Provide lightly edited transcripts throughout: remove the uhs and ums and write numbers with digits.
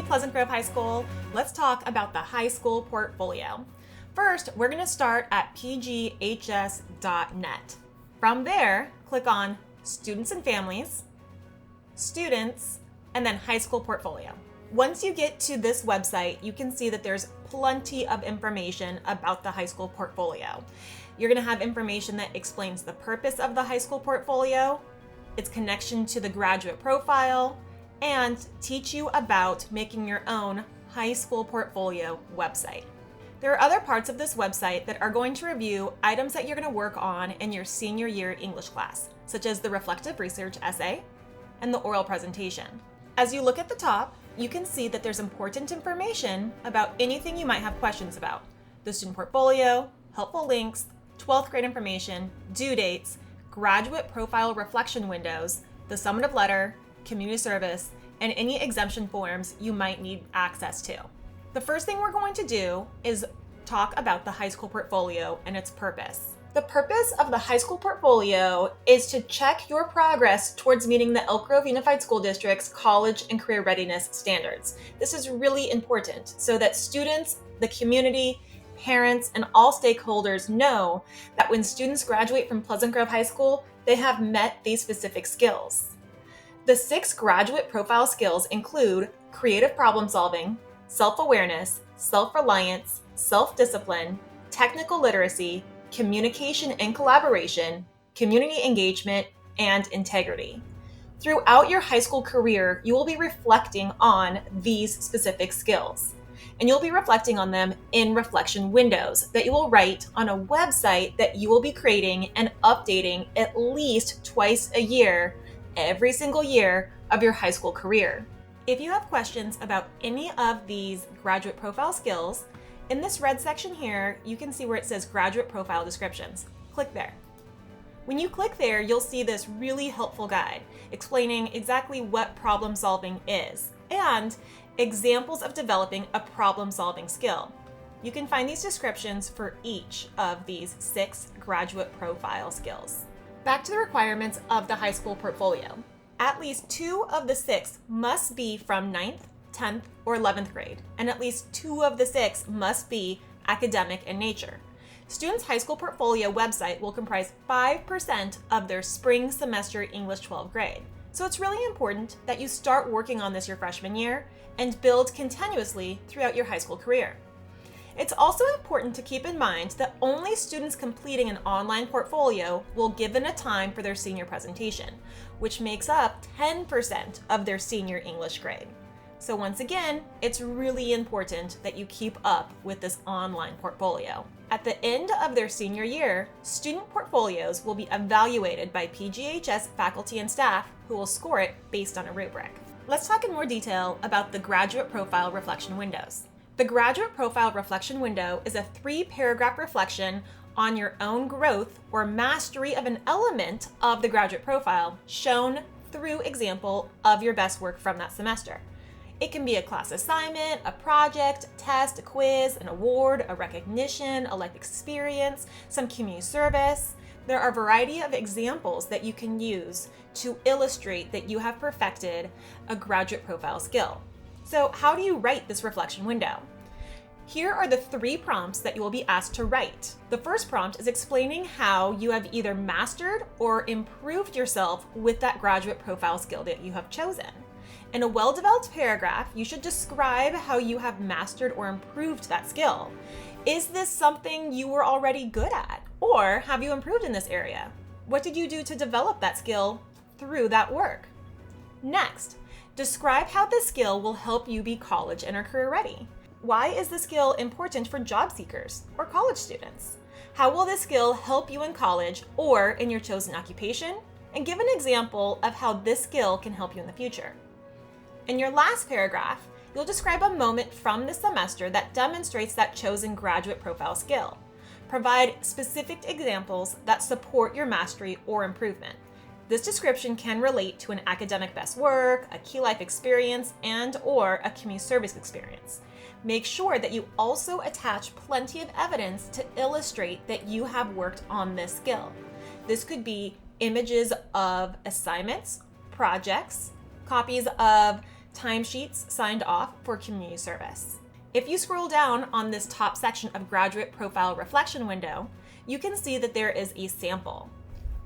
Pleasant Grove High School. Let's talk about the high school portfolio. First, we're going to start at pghs.net. From there, click on Students and Families, Students, and then High School Portfolio. Once you get to this website, you can see that there's plenty of information about the high school portfolio. You're going to have information that explains the purpose of the high school portfolio, its connection to the graduate profile, and teach you about making your own high school portfolio website. There are other parts of this website that are going to review items that you're going to work on in your senior year English class, such as the reflective research essay and the oral presentation. As you look at the top, you can see that there's important information about anything you might have questions about: the student portfolio, helpful links, 12th grade information, due dates, graduate profile reflection windows, the summative letter, community service, and any exemption forms you might need access to. The first thing we're going to do is talk about the high school portfolio and its purpose. The purpose of the high school portfolio is to check your progress towards meeting the Elk Grove Unified School District's college and career readiness standards. This is really important so that students, the community, parents, and all stakeholders know that when students graduate from Pleasant Grove High School, they have met these specific skills. The 6 graduate profile skills include creative problem solving, self-awareness, self-reliance, self-discipline, technical literacy, communication and collaboration, community engagement, and integrity. Throughout your high school career, you will be reflecting on these specific skills, and you'll be reflecting on them in reflection windows that you will write on a website that you will be creating and updating at least twice a year, every single year of your high school career. If you have questions about any of these graduate profile skills, in this red section here, you can see where it says Graduate Profile Descriptions. Click there. When you click there, you'll see this really helpful guide explaining exactly what problem solving is and examples of developing a problem-solving skill. You can find these descriptions for each of these 6 graduate profile skills. Back to the requirements of the high school portfolio. At least 2 of the 6 must be from 9th, 10th, or 11th grade, and at least 2 of the 6 must be academic in nature. Students' high school portfolio website will comprise 5% of their spring semester English 12th grade. So it's really important that you start working on this your freshman year and build continuously throughout your high school career. It's also important to keep in mind that only students completing an online portfolio will given a time for their senior presentation, which makes up 10% of their senior English grade. So once again, it's really important that you keep up with this online portfolio. At the end of their senior year, student portfolios will be evaluated by PGHS faculty and staff who will score it based on a rubric. Let's talk in more detail about the graduate profile reflection windows. The graduate profile reflection window is a 3-paragraph reflection on your own growth or mastery of an element of the graduate profile shown through example of your best work from that semester. It can be a class assignment, a project, test, a quiz, an award, a recognition, a life experience, some community service. There are a variety of examples that you can use to illustrate that you have perfected a graduate profile skill. So how do you write this reflection window? Here are the 3 prompts that you will be asked to write. The first prompt is explaining how you have either mastered or improved yourself with that graduate profile skill that you have chosen. In a well-developed paragraph, you should describe how you have mastered or improved that skill. Is this something you were already good at? Or have you improved in this area? What did you do to develop that skill through that work? Next, describe how this skill will help you be college and or career ready. Why is the skill important for job seekers or college students? How will this skill help you in college or in your chosen occupation? And give an example of how this skill can help you in the future. In your last paragraph, you'll describe a moment from the semester that demonstrates that chosen graduate profile skill. Provide specific examples that support your mastery or improvement. This description can relate to an academic best work, a key life experience, and or a community service experience. Make sure that you also attach plenty of evidence to illustrate that you have worked on this skill. This could be images of assignments, projects, copies of timesheets signed off for community service. If you scroll down on this top section of graduate profile reflection window, you can see that there is a sample.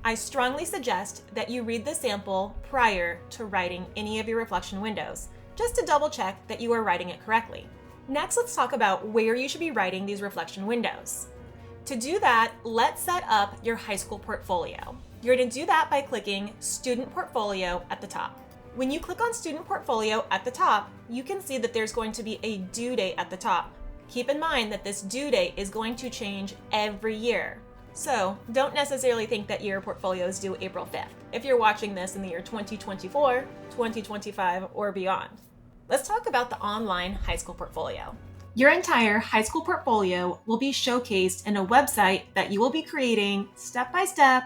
I strongly suggest that you read the sample prior to writing any of your reflection windows, just to double check that you are writing it correctly. Next, let's talk about where you should be writing these reflection windows. To do that, let's set up your high school portfolio. You're going to do that by clicking Student Portfolio at the top. When you click on Student Portfolio at the top, you can see that there's going to be a due date at the top. Keep in mind that this due date is going to change every year. So don't necessarily think that your portfolio is due April 5th if you're watching this in the year 2024, 2025, or beyond. Let's talk about the online high school portfolio. Your entire high school portfolio will be showcased in a website that you will be creating step by step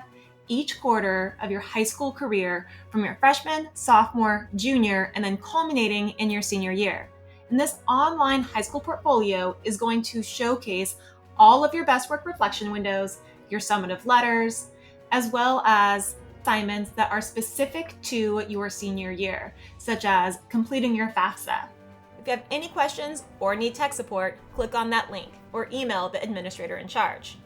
each quarter of your high school career from your freshman, sophomore, junior, and then culminating in your senior year. And this online high school portfolio is going to showcase all of your best work reflection windows, your summative letters, as well as assignments that are specific to your senior year, such as completing your FAFSA. If you have any questions or need tech support, click on that link or email the administrator in charge.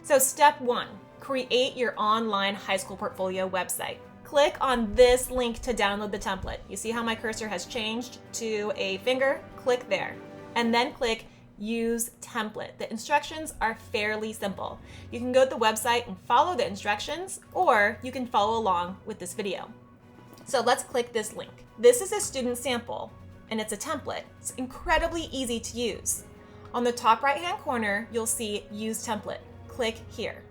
So step 1, create your online high school portfolio website. Click on this link to download the template. You see how my cursor has changed to a finger? Click there, and then click Use Template. The instructions are fairly simple. You can go to the website and follow the instructions, or you can follow along with this video. So let's click this link. This is a student sample, and it's a template. It's incredibly easy to use. On the top right-hand corner, you'll see Use Template. Click here.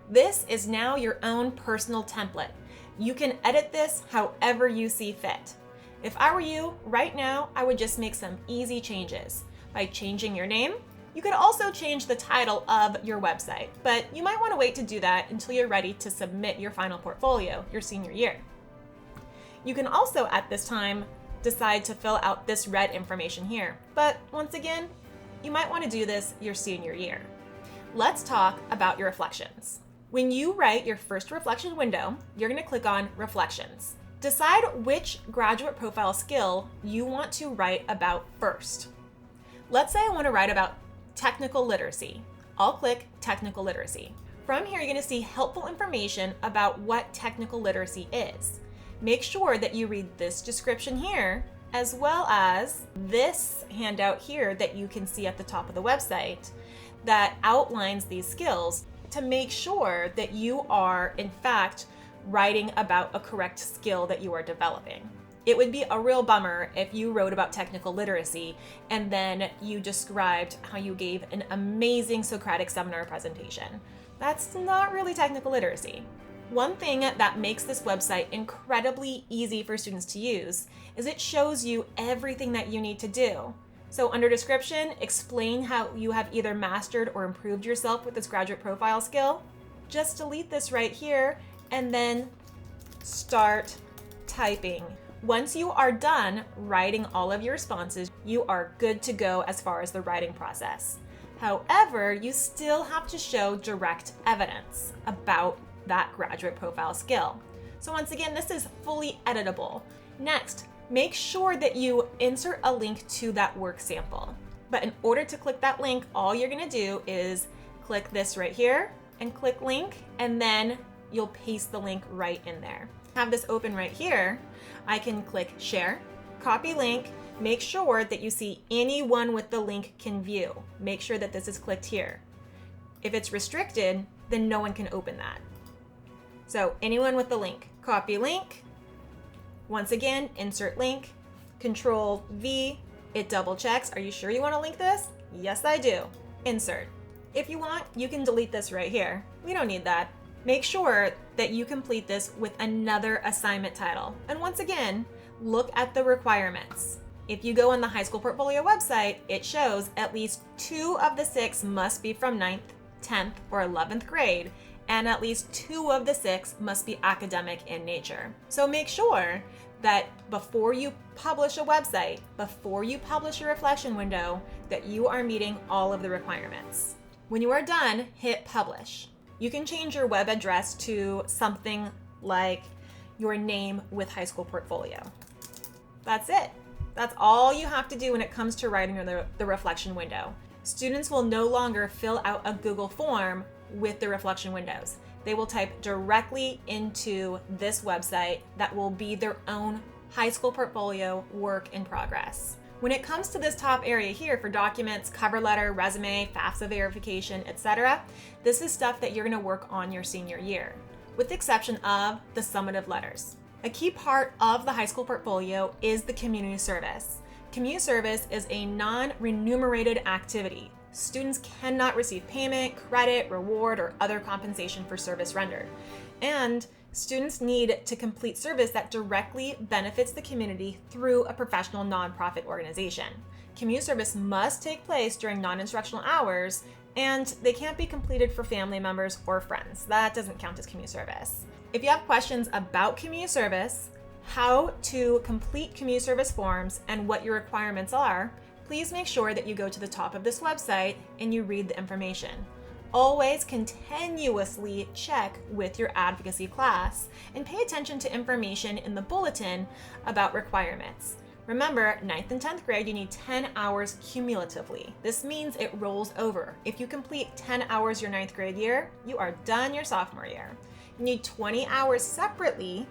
This is now your own personal template. You can edit this however you see fit. If I were you, right now, I would just make some easy changes. By changing your name, you could also change the title of your website, but you might want to wait to do that until you're ready to submit your final portfolio your senior year. You can also, at this time, decide to fill out this red information here, but once again, you might want to do this your senior year. Let's talk about your reflections. When you write your first reflection window, you're going to click on Reflections. Decide which graduate profile skill you want to write about first. Let's say I want to write about technical literacy. I'll click Technical Literacy. From here, you're going to see helpful information about what technical literacy is. Make sure that you read this description here, as well as this handout here that you can see at the top of the website that outlines these skills to make sure that you are, in fact, writing about a correct skill that you are developing. It would be a real bummer if you wrote about technical literacy and then you described how you gave an amazing Socratic seminar presentation. That's not really technical literacy. One thing that makes this website incredibly easy for students to use is it shows you everything that you need to do. So under description, explain how you have either mastered or improved yourself with this graduate profile skill. Just delete this right here and then start typing. Once you are done writing all of your responses, you are good to go as far as the writing process. However, you still have to show direct evidence about that graduate profile skill. So once again, this is fully editable. Next, make sure that you insert a link to that work sample. But in order to click that link, all you're gonna do is click this right here and click link, and then you'll paste the link right in there. Have this open right here, I can click share, copy link, make sure that you see anyone with the link can view. Make sure that this is clicked here. If it's restricted, then no one can open that. So anyone with the link, copy link. Once again, insert link, Control V, it double checks. Are you sure you want to link this? Yes, I do. Insert. If you want, you can delete this right here. We don't need that. Make sure that you complete this with another assignment title. And once again, look at the requirements. If you go on the high school portfolio website, it shows at least 2 of the 6 must be from 9th, 10th, or 11th grade, and at least 2 of the 6 must be academic in nature. So make sure that before you publish a website, before you publish your reflection window, that you are meeting all of the requirements. When you are done, hit publish. You can change your web address to something like your name with high school portfolio. That's it. That's all you have to do when it comes to writing the reflection window. Students will no longer fill out a Google form with the reflection windows. They will type directly into this website that will be their own high school portfolio work in progress. When it comes to this top area here for documents, cover letter, resume, FAFSA verification, etc., this is stuff that you're going to work on your senior year, with the exception of the summative letters. A key part of the high school portfolio is the community service. Community service is a non-remunerated activity. Students cannot receive payment, credit, reward, or other compensation for service rendered. And students need to complete service that directly benefits the community through a professional nonprofit organization. Community service must take place during non-instructional hours, and they can't be completed for family members or friends. That doesn't count as community service. If you have questions about community service, how to complete community service forms, and what your requirements are, please make sure that you go to the top of this website and you read the information. Always continuously check with your advocacy class and pay attention to information in the bulletin about requirements. Remember, 9th and 10th grade, you need 10 hours cumulatively. This means it rolls over. If you complete 10 hours your 9th grade year, you are done your sophomore year. You need 20 hours separately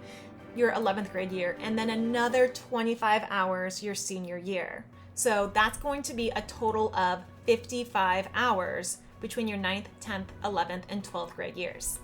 your 11th grade year, and then another 25 hours your senior year. So that's going to be a total of 55 hours between your 9th, 10th, 11th, and 12th grade years.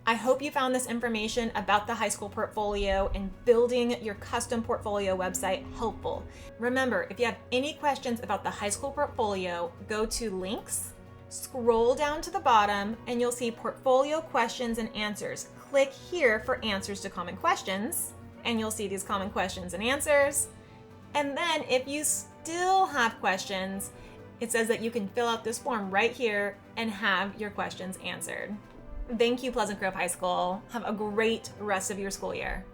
I hope you found this information about the high school portfolio and building your custom portfolio website helpful. Remember, if you have any questions about the high school portfolio, go to links, scroll down to the bottom, and you'll see portfolio questions and answers. Click here for answers to common questions, and you'll see these common questions and answers. And then if you still have questions, it says that you can fill out this form right here and have your questions answered. Thank you, Pleasant Grove High School. Have a great rest of your school year.